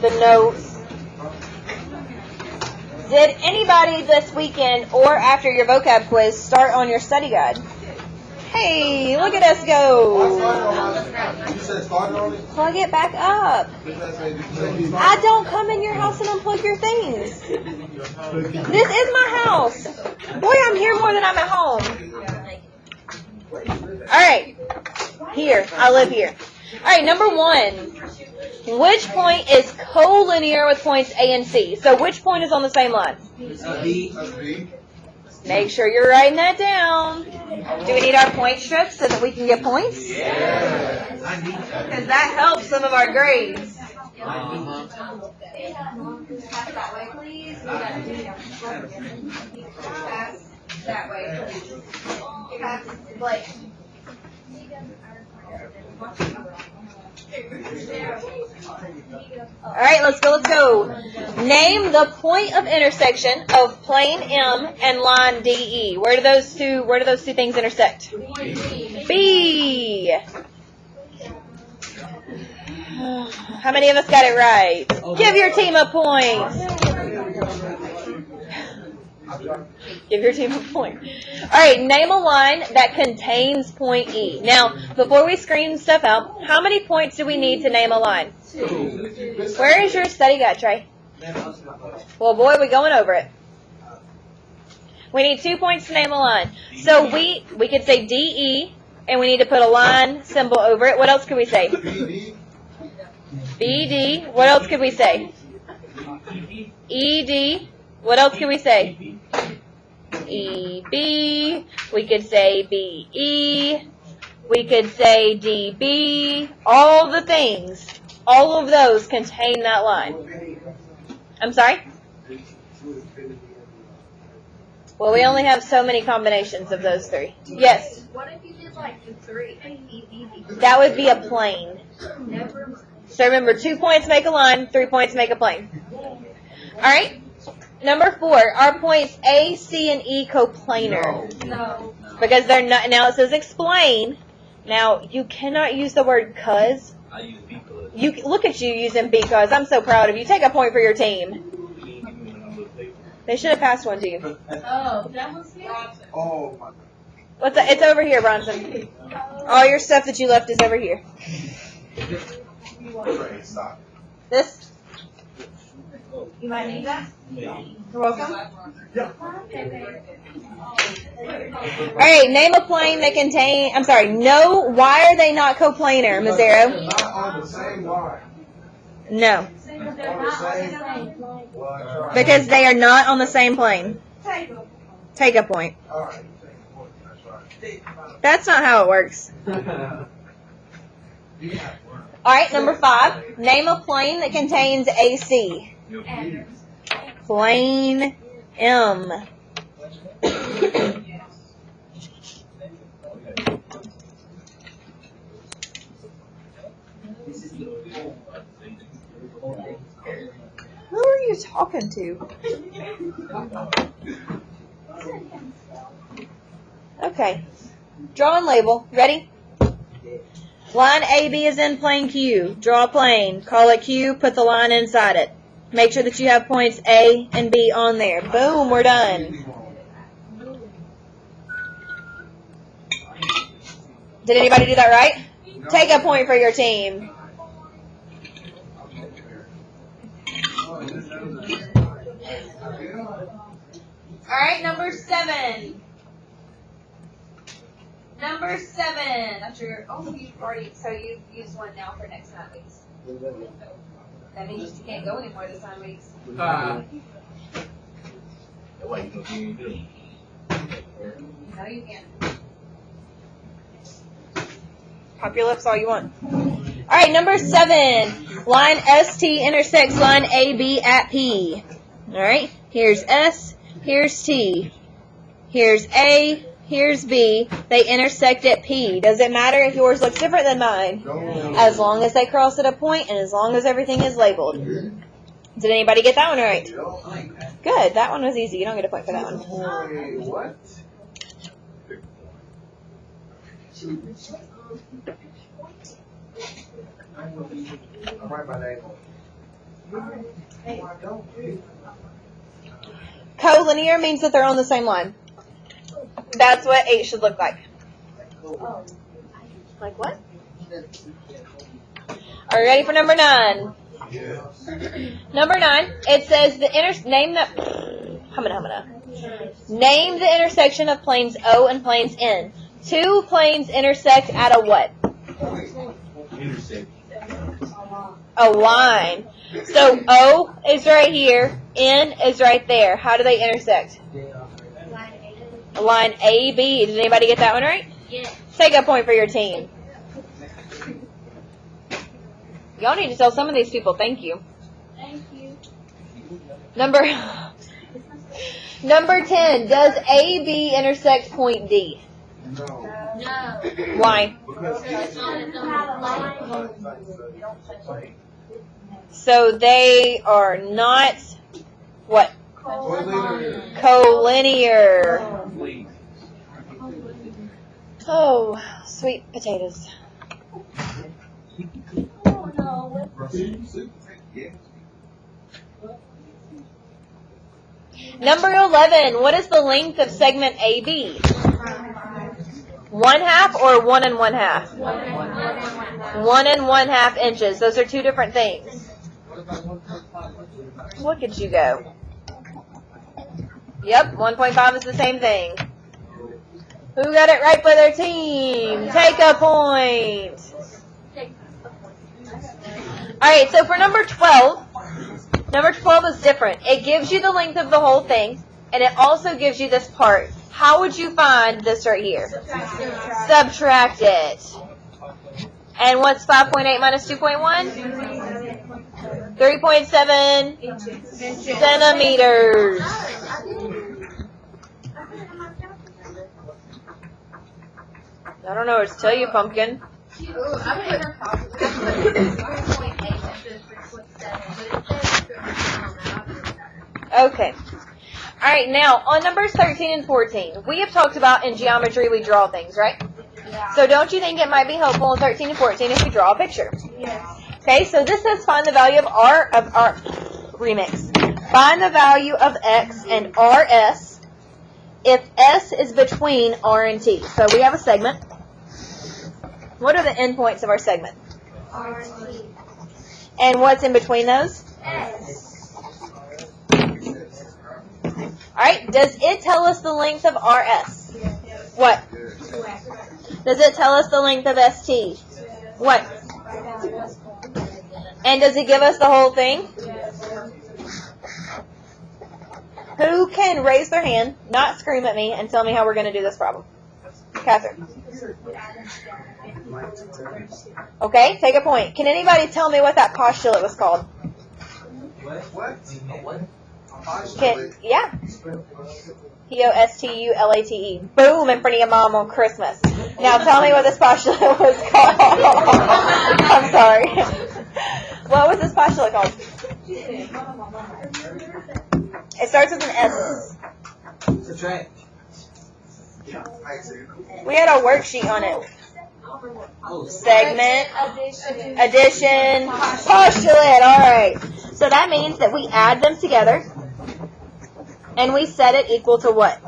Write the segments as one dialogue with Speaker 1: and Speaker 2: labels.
Speaker 1: the notes. Did anybody this weekend or after your vocab quiz start on your study guide? Hey, look at us go. Plug it back up. I don't come in your house and unplug your things. This is my house. Boy, I'm here more than I'm at home. Alright. Here. I live here. Alright, number 1. Which point is collinear with points A and C? So which point is on the same line?
Speaker 2: B.
Speaker 1: Make sure you're writing that down. Do we need our point strips so that we can get points?
Speaker 2: Yeah.
Speaker 1: Because that helps some of our grades.
Speaker 3: That way, please. That way, please.
Speaker 1: Alright, let's go. Name the point of intersection of plane M and line DE. Where do those two things intersect? B. How many of us got it right? Give your team a point. Give your team a point. Alright, name a line that contains point E. Now, before we screen stuff out, how many points do we need to name a line? 2. Where is your study guide, Trey? Well, boy, we're going over it. We need 2 points to name a line. So we could say DE, and we need to put a line symbol over it. What else could we say? BD. What else could we say? ED. What else can we say? EB. We could say BE. We could say DB. All the things. All of those contain that line. I'm sorry? Well, we only have so many combinations of those 3. Yes?
Speaker 3: What if you did like the 3?
Speaker 1: That would be a plane. So remember, 2 points make a line, 3 points make a plane. Alright? Number 4, are points A, C, and E coplanar?
Speaker 3: No.
Speaker 1: Because they're not. Now it says explain. Now you cannot use the word cuz.
Speaker 2: I use because.
Speaker 1: You look at you using because. I'm so proud of you. Take a point for your team. They should have passed one to you.
Speaker 3: Oh, that was here?
Speaker 2: Oh my God.
Speaker 1: What's that? It's over here, Bronson. All your stuff that you left is over here.
Speaker 2: Stop.
Speaker 1: This.
Speaker 3: You might need that?
Speaker 1: You're welcome. Alright, name a plane that contain. I'm sorry. No. Why are they not coplanar, Mazzaro?
Speaker 2: Not on the same line.
Speaker 1: No.
Speaker 2: On the same. Well,
Speaker 1: Because they are not on the same plane. Take a point.
Speaker 2: all right.
Speaker 1: That's not how it works. Alright, number 5. Name a plane that contains AC. Plane M. Who are you talking to? Okay. Draw and label. Ready? Line AB is in plane Q. Draw a plane. Call it Q. Put the line inside it. Make sure that you have points A and B on there. Boom, we're done. Did anybody do that right? Take a point for your team. Alright, number 7. Number 7. That's your. Oh, you've already. So you've used one now for next 9 weeks. That means you can't go anymore this 9 weeks. No, you can't. Pop your lips all you want. Alright, number 7. Line ST intersects line AB at P. Alright, here's S, here's T. Here's A, here's B. They intersect at P. Does it matter if yours looks different than mine? As long as they cross at a point and as long as everything is labeled. Did anybody get that one right? Good. That one was easy. You don't get a point for that one.
Speaker 2: What? I'll write my name on it.
Speaker 1: Collinear means that they're on the same line. That's what 8 should look like. Like what? Are you ready for number 9?
Speaker 2: Yes.
Speaker 1: Number 9, it says name the intersection of planes O and planes N. 2 planes intersect at a what? A line. So O is right here, N is right there. How do they intersect? Line AB. Did anybody get that one right?
Speaker 3: Yes.
Speaker 1: Take a point for your team. Y'all need to tell some of these people thank you.
Speaker 3: Thank you.
Speaker 1: Number 10. Does AB intersect point D?
Speaker 2: No.
Speaker 3: No.
Speaker 1: Why?
Speaker 2: Because
Speaker 3: It's not in the
Speaker 1: So they are not what? Collinear. Oh, sweet potatoes.
Speaker 3: Oh, no.
Speaker 1: Number 11. What is the length of segment AB? 1/2 or 1 1/2? 1 1/2 inches. Those are two different things. Look at you go. Yep, 1.5 is the same thing. Who got it right for their team? Take a point. Alright, so for number 12 is different. It gives you the length of the whole thing, and it also gives you this part. How would you find this right here? Subtract it. And what's 5.8 minus 2.1? 3.7 centimeters. I don't know what to tell you, pumpkin. Okay. All right, now on numbers 13 and 14, we have talked about in geometry we draw things, right? So don't you think it might be helpful in 13 and 14 if we draw a picture? Okay, so this says find the value of R remix. Find the value of X and RS if S is between R and T. So we have a segment. What are the endpoints of our segment? And what's in between those? Alright, does it tell us the length of RS? What? Does it tell us the length of ST? What? And does it give us the whole thing? Who can raise their hand, not scream at me, and tell me how we're going to do this problem? Catherine. Okay, take a point. Can anybody tell me what that postulate was called?
Speaker 2: What?
Speaker 1: Yeah. Postulate. Boom, in front of your mom on Christmas. Now tell me what this postulate was called. I'm sorry. What was this postulate called? It starts with an S.
Speaker 2: Subtract.
Speaker 1: We had a worksheet on it. Segment, addition, postulate. All right. So that means that we add them together, and we set it equal to what?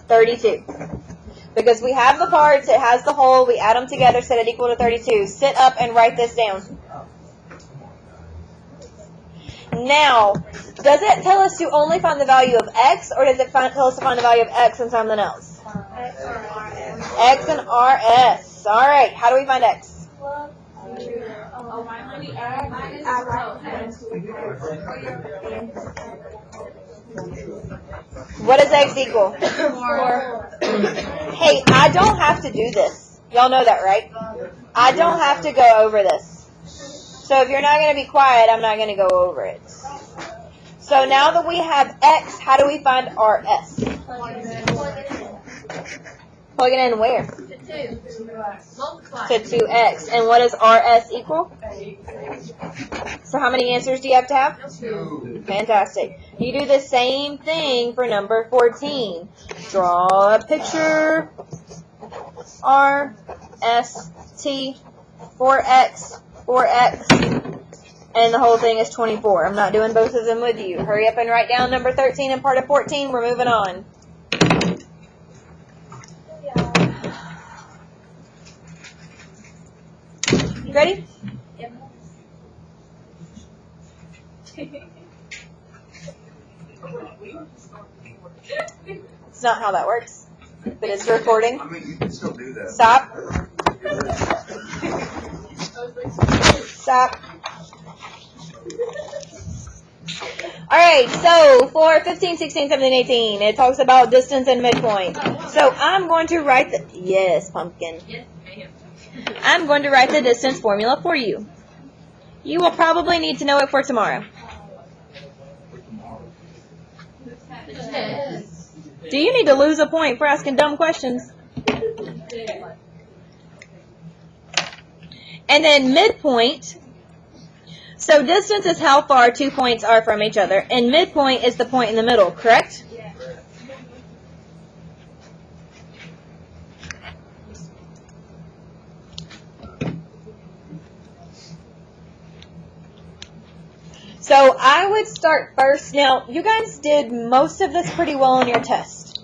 Speaker 1: 32. Because we have the parts, it has the whole, we add them together, set it equal to 32. Sit up and write this down. Now, does it tell us to only find the value of X, or does it tell us to find the value of X and something else? X and RS. All right, how do we find X? What does X equal? 4. Hey, I don't have to do this. Y'all know that, right? I don't have to go over this. So if you're not going to be quiet, I'm not going to go over it. So now that we have X, how do we find RS? Plug it in where? To 2X. And what does RS equal? So how many answers do you have to have? 2. Fantastic. You do the same thing for number 14. Draw a picture. R, S, T, 4X, 4X, And the whole thing is 24. I'm not doing both of them with you. Hurry up and write down number 13 and part of 14. We're moving on. You ready? It's not how that works, but it's recording.
Speaker 2: I mean, you can still do that.
Speaker 1: Stop. Stop. Alright, so for 15, 16, 17, 18, it talks about distance and midpoint. So I'm going to write the, yes, pumpkin.
Speaker 3: Yes, ma'am.
Speaker 1: I'm going to write the distance formula for you. You will probably need to know it for tomorrow.
Speaker 3: Yes.
Speaker 1: Do you need to lose a point for asking dumb questions? And then midpoint. So distance is how far 2 points are from each other, and midpoint is the point in the middle, correct? So I would start first. Now, you guys did most of this pretty well on your test.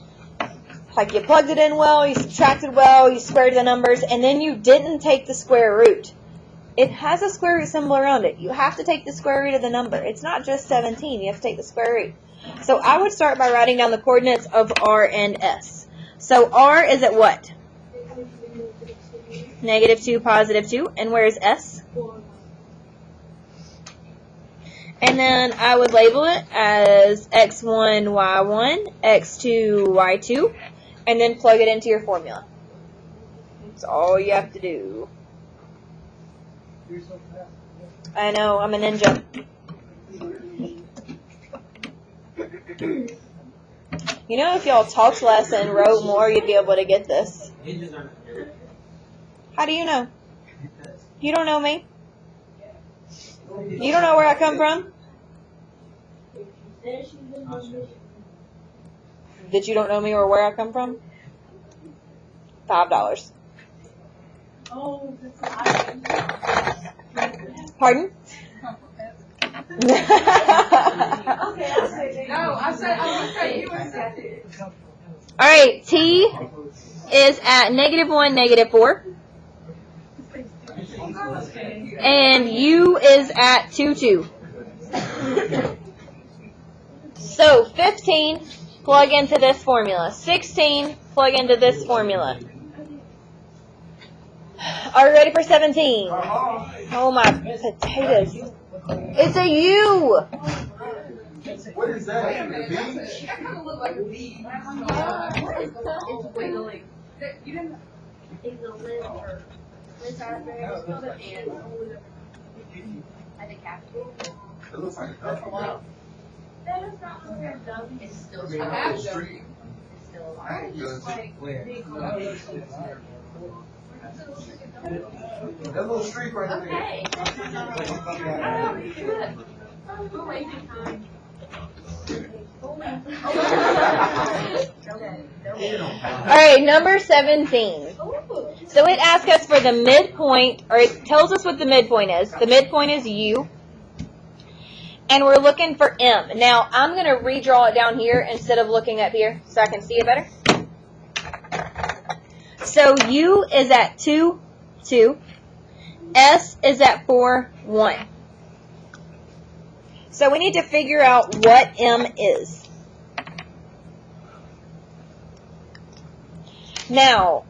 Speaker 1: Like you plugged it in well, you subtracted well, you squared the numbers, and then you didn't take the square root. It has a square root symbol around it. You have to take the square root of the number. It's not just 17. You have to take the square root. So I would start by writing down the coordinates of R and S. So R is at what? -2, +2. And where is S? And then I would label it as x1, y1, x2, y2, and then plug it into your formula. That's all you have to do. I know, I'm a ninja. You know, if y'all talked less and wrote more, you'd be able to get this. How do you know? You don't know me? You don't know where I come from? That you don't know me or where I come from? $5. Pardon?
Speaker 3: No, I said you accepted it.
Speaker 1: Alright, T is at -1, -4. And U is at 2, 2. So 15, plug into this formula. 16, plug into this formula. Are you ready for 17? Oh my potatoes. It's a U.
Speaker 2: What is that? A bee?
Speaker 3: That kind of looked like a bee. You didn't. It's a lid or Liz Arthur. And a capsule.
Speaker 2: It looks like a duck.
Speaker 3: That is not what we're done. It's still
Speaker 2: I mean, a little streak.
Speaker 3: It's still alive.
Speaker 2: That little streak right there.
Speaker 3: Okay. Oh, you should. We're wasting time.
Speaker 1: Alright, number 17. So it asks us for the midpoint, or it tells us what the midpoint is. The midpoint is U. And we're looking for M. Now, I'm going to redraw it down here instead of looking up here so I can see it better. So U is at 2, 2. S is at 4, 1. So we need to figure out what M is. Now,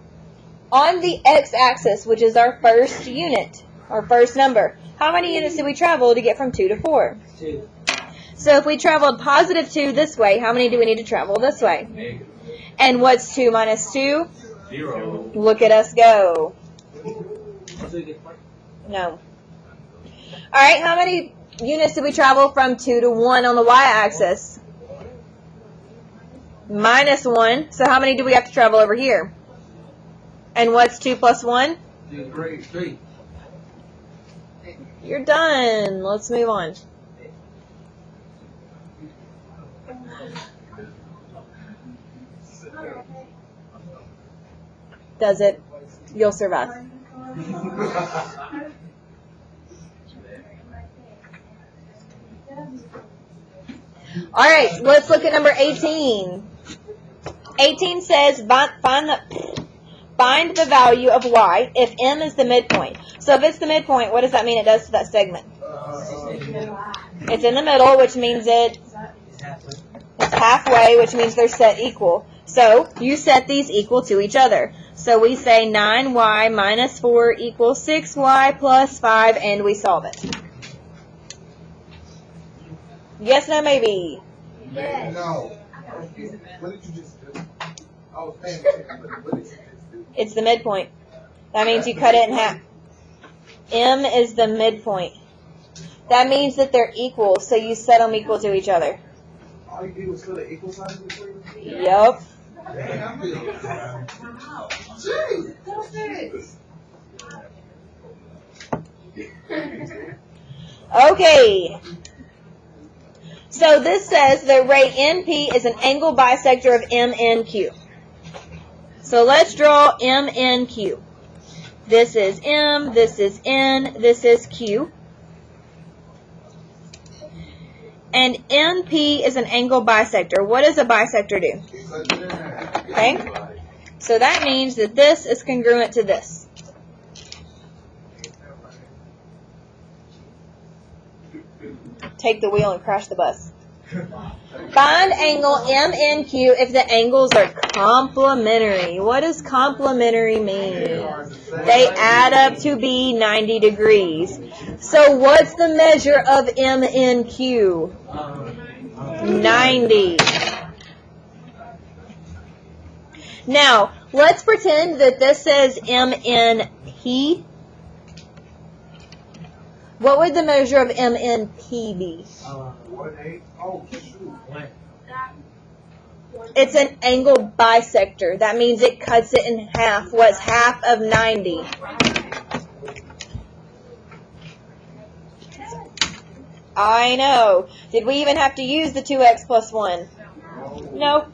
Speaker 1: on the x-axis, which is our first unit, our first number, how many units did we travel to get from 2 to 4?
Speaker 2: 2.
Speaker 1: So if we traveled +2 this way, how many do we need to travel this way?
Speaker 2: Negative.
Speaker 1: And what's 2 minus 2?
Speaker 2: 0.
Speaker 1: Look at us go. No. Alright, how many units did we travel from 2 to 1 on the y-axis? -1. So how many do we have to travel over here? And what's 2 plus 1?
Speaker 2: 3.
Speaker 1: You're done. Let's move on. Does it? You'll survive. All right, let's look at number 18. 18 says find the value of y if m is the midpoint. So if it's the midpoint, what does that mean it does to that segment? It's in the middle, which means it's halfway, which means they're set equal. So you set these equal to each other. So we say 9y minus 4 equals 6y plus 5, and we solve it. Yes, no, maybe.
Speaker 2: Yes. No. What did you just do? I was paying attention, but what did you just do?
Speaker 1: It's the midpoint. That means you cut it in half. M is the midpoint. That means that they're equal, so you set them equal to each other.
Speaker 2: All you did was put an equal sign between them?
Speaker 1: Yup. Okay. So this says the ray NP is an angle bisector of MNQ. So let's draw MNQ. This is M, this is N, this is Q. And NP is an angle bisector. What does a bisector do? Okay. So that means that this is congruent to this. Take the wheel and crash the bus. Find angle MNQ if the angles are complementary. What does complementary mean? They add up to be 90 degrees. So what's the measure of MNQ? 90. Now, let's pretend that this says MNP. What would the measure of MNP be?
Speaker 2: 1/8. Oh, shoot.
Speaker 1: It's an angle bisector. That means it cuts it in half. What's half of 90? I know. Did we even have to use the 2x plus 1? No.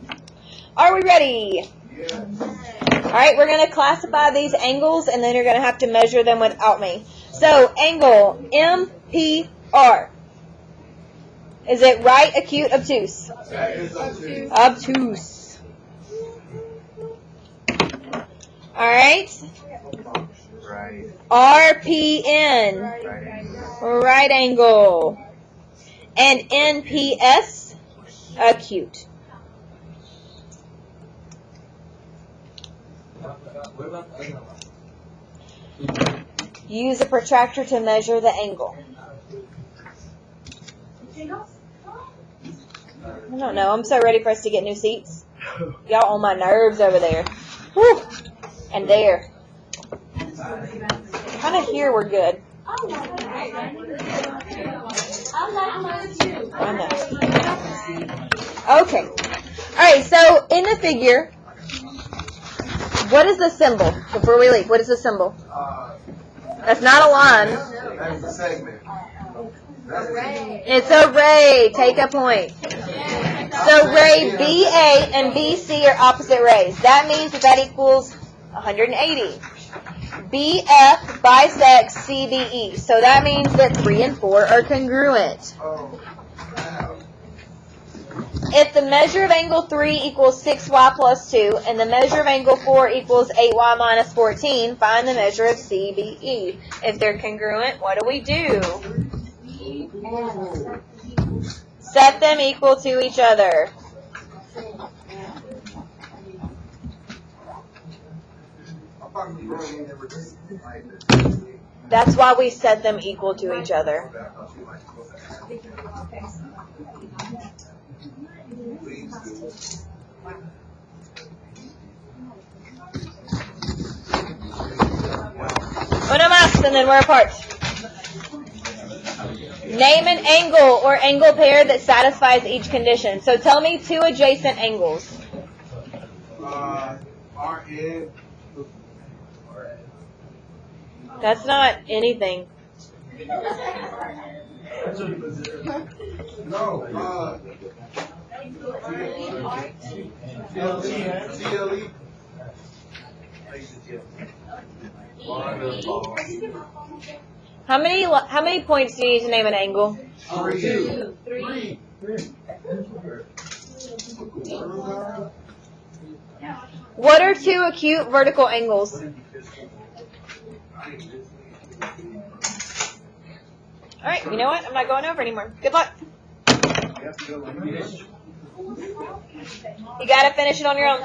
Speaker 1: Are we ready? All right, we're going to classify these angles, and then you're going to have to measure them without me. So, angle MPR. Is it right, acute, obtuse? Obtuse. All right. RPN. Right angle. And NPS, acute. Use a protractor to measure the angle. I don't know. I'm so ready for us to get new seats. Y'all on my nerves over there. Whew. And there. Kind of here we're good. I know. Okay. All right. So in the figure, what is the symbol? Before we leave, what is the symbol? That's not a line.
Speaker 2: That's the segment.
Speaker 1: It's a ray. Take a point. So ray BA and BC are opposite rays. That means that equals 180. BF bisects CBE. So that means that 3 and 4 are congruent. If the measure of angle 3 equals 6y plus 2, and the measure of angle 4 equals 8y minus 14, find the measure of CBE. If they're congruent, what do we do? Set them equal to each other. That's why we set them equal to each other. Una más, and then we're apart. Name an angle or angle pair that satisfies each condition. So tell me 2 adjacent angles.
Speaker 2: RN.
Speaker 1: That's not anything.
Speaker 2: No. TLE.
Speaker 1: How many points do you need to name an angle?
Speaker 2: Three.
Speaker 3: Three.
Speaker 1: What are two acute vertical angles? All right, you know what? I'm not going over anymore. Good luck. You got to finish it on your own.